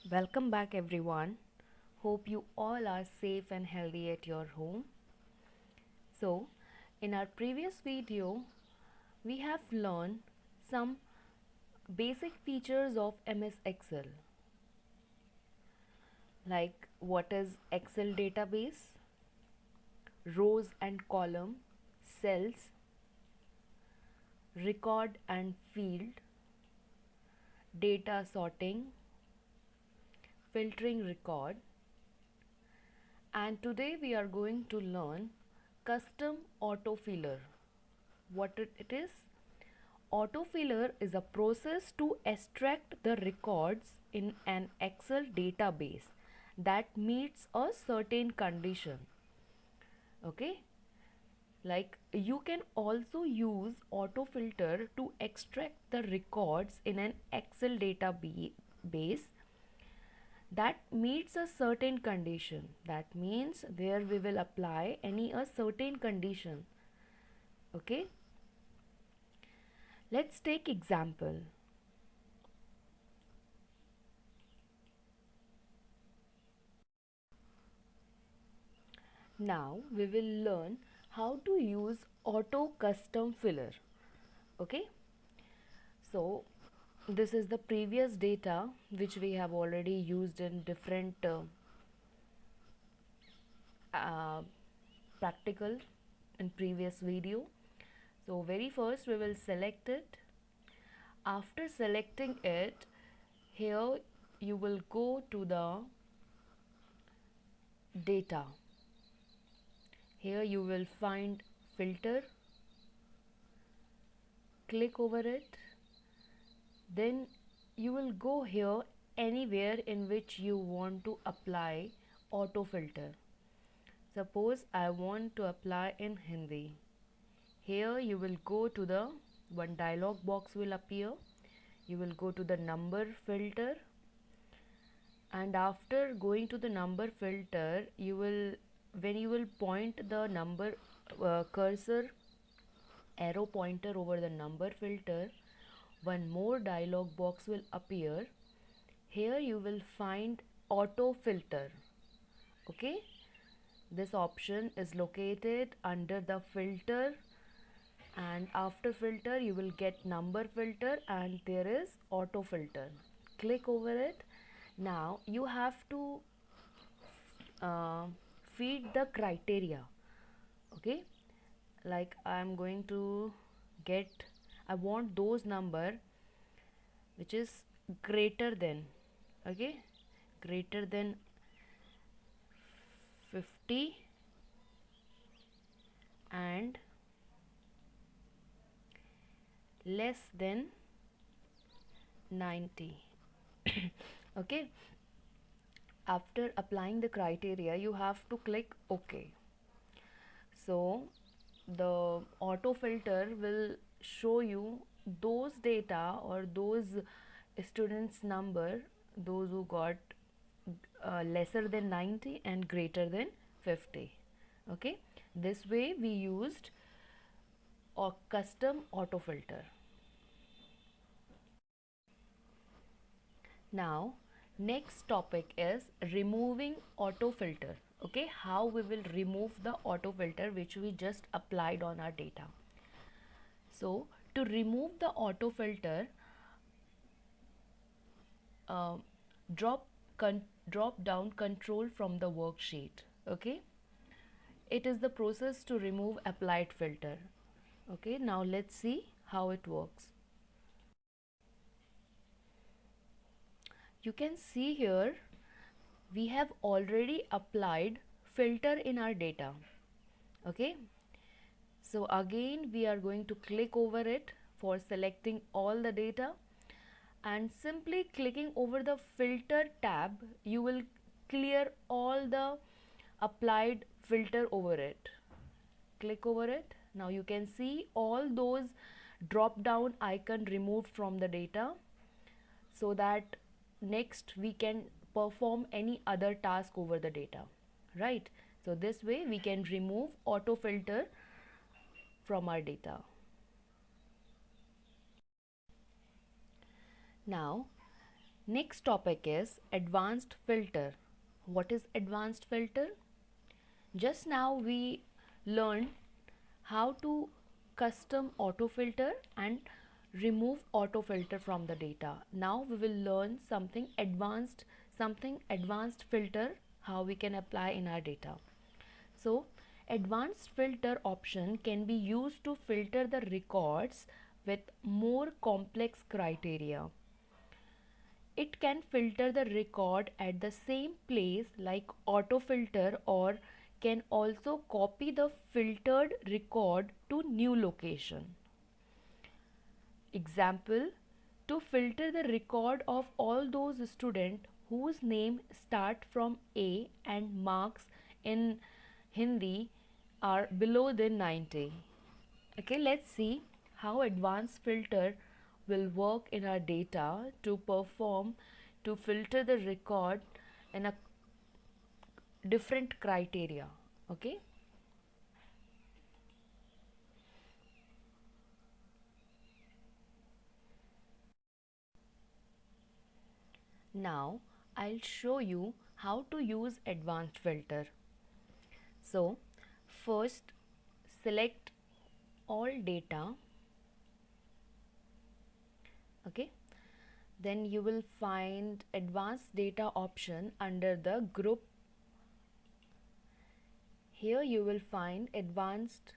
Welcome back, everyone. Hope you all are safe and healthy at your home. So, in our previous video, we have learned some basic features of MS Excel, like what is Excel database, rows and column, cells, record and field, data sorting, filtering record, and today we are going to learn custom autofiller. What it is? Autofiller is a process to extract the records in an Excel database that meets a certain condition. Okay, like you can also use autofilter to extract the records in an Excel database that meets a certain condition. That means there we will apply any a certain condition. Okay, let's take example. Now we will learn how to use auto custom filler. Okay, so this is the previous data which we have already used in different uh, practical in previous video. So very first we will select it. After selecting it, here you will go to the data. Here you will find filter, click over it, then you will go here anywhere in which you want to apply auto filter. Suppose I want to apply in Hindi. Here you will go to the one dialog box will appear. You will go to the number filter, and after going to the number filter, you will when you will point the number cursor arrow pointer over the number filter, one more dialog box will appear. Here you will find auto filter. Okay, this option is located under the filter, and after filter you will get number filter and there is auto filter. Click over it. Now you have to uh, feed the criteria. Okay, like I am going to get, I want those number which is greater than, okay, greater than 50 and less than 90. Okay, after applying the criteria you have to click OK. So the auto filter will show you those data or those students number, those who got lesser than 90 and greater than 50. Okay, this way we used a custom auto filter. Now next topic is removing auto filter. Okay, how we will remove the auto filter which we just applied on our data. So to remove the auto filter, uh, drop down control from the worksheet. Okay, it is the process to remove applied filter. Okay, now let's see how it works. You can see here we have already applied filter in our data. Okay, so again we are going to click over it for selecting all the data, and simply clicking over the filter tab you will clear all the applied filter over it. Click over it. Now you can see all those drop down icon removed from the data, so that next we can perform any other task over the data, right? So this way we can remove auto filter from our data. Now Next topic is advanced filter. What is advanced filter? Just now we learned how to custom autofilter and remove autofilter from the data. Now we will learn something advanced filter, how we can apply in our data. So advanced filter option can be used to filter the records with more complex criteria. It can filter the record at the same place like autofilter, or can also copy the filtered record to new location. Example, to filter the record of all those students whose name start from A and marks in Hindi are below than 90. Okay, let's see how advanced filter will work in our data to filter the record in a different criteria. Okay, now I'll show you how to use advanced filter. So first select all data. Okay, then you will find advanced data option under the group. Here you will find advanced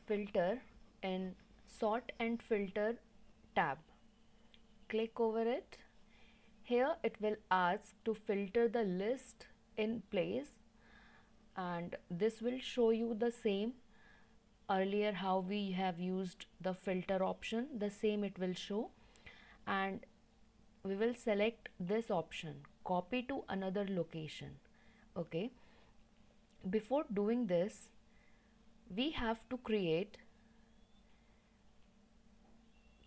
filter in sort and filter tab. Click over it. Here it will ask to filter the list in place, and this will show you the same earlier how we have used the filter option, the same it will show. And we will select this option, copy to another location. Okay, before doing this we have to create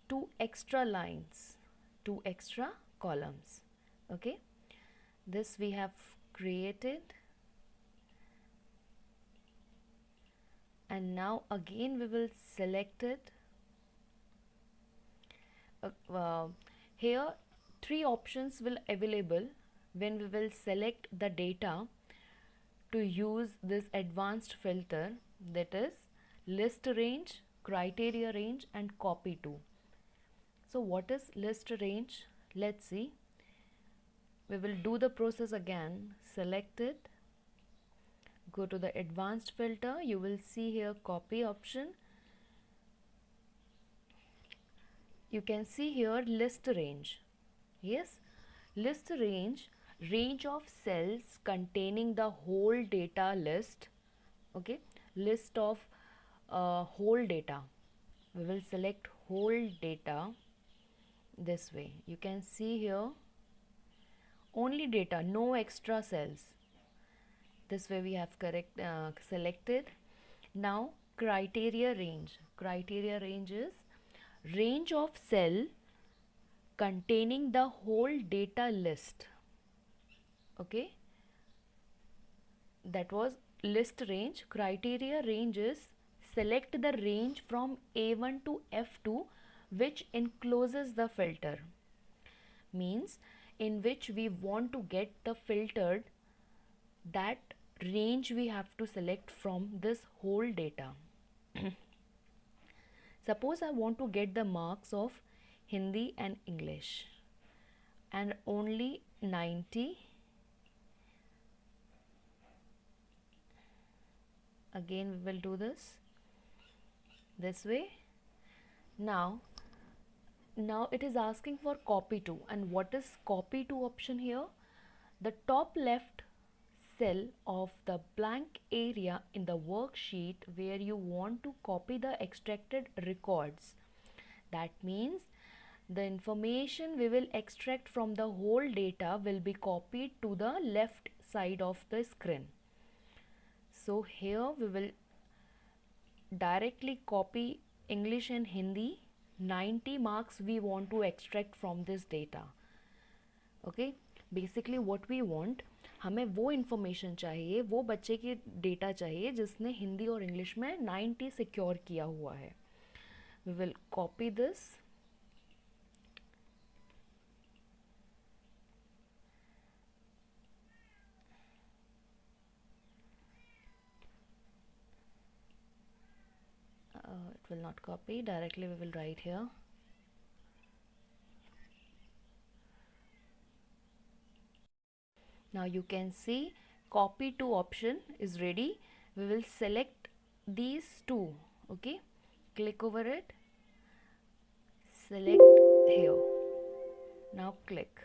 two extra lines, two extra columns. Okay, this we have created, and now again we will select it. Here three options will available when we will select the data to use this advanced filter, that is list range, criteria range and copy to. So what is list range? Let's see. We will do the process again. Select it, go to the advanced filter, you will see here copy option. You can see here list range. Yes, list range, range of cells containing the whole data list. Okay, list of whole data. We will select whole data this way. You can see here only data, no extra cells. This way we have selected. Now criteria range. Criteria range is range of cell containing the whole data list. Okay, that was list range. Criteria range is select the range from A1 to F2 which encloses the filter, means in which we want to get the filtered, that range we have to select from this whole data. Suppose I want to get the marks of Hindi and English and only 90. Again we will do this way. Now it is asking for copy to, and what is copy to option here? The top left cell of the blank area in the worksheet where you want to copy the extracted records. That means the information we will extract from the whole data will be copied to the left side of the screen. So here we will directly copy English and Hindi. 90 marks we want to extract from this data. Okay, basically what we want, हमें वो information चाहिए, वो बच्चे की data चाहिए जिसने हिंदी और English में 90 सिक्योर किया हुआ है. We will copy this it will not copy directly, we will write here. Now you can see copy to option is ready. We will select these two. Okay, click over it, select here. Now click.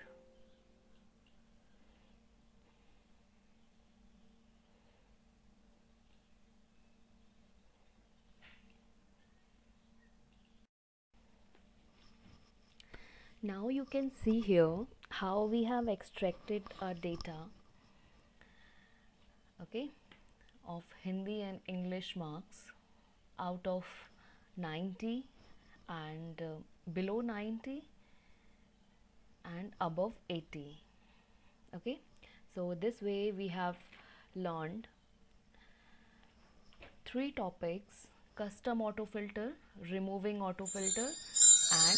Now you can see here how we have extracted our data, okay, of Hindi and English marks out of 90 and below 90 and above 80. Okay, so this way we have learned 3 topics: custom autofilter, removing autofilter, and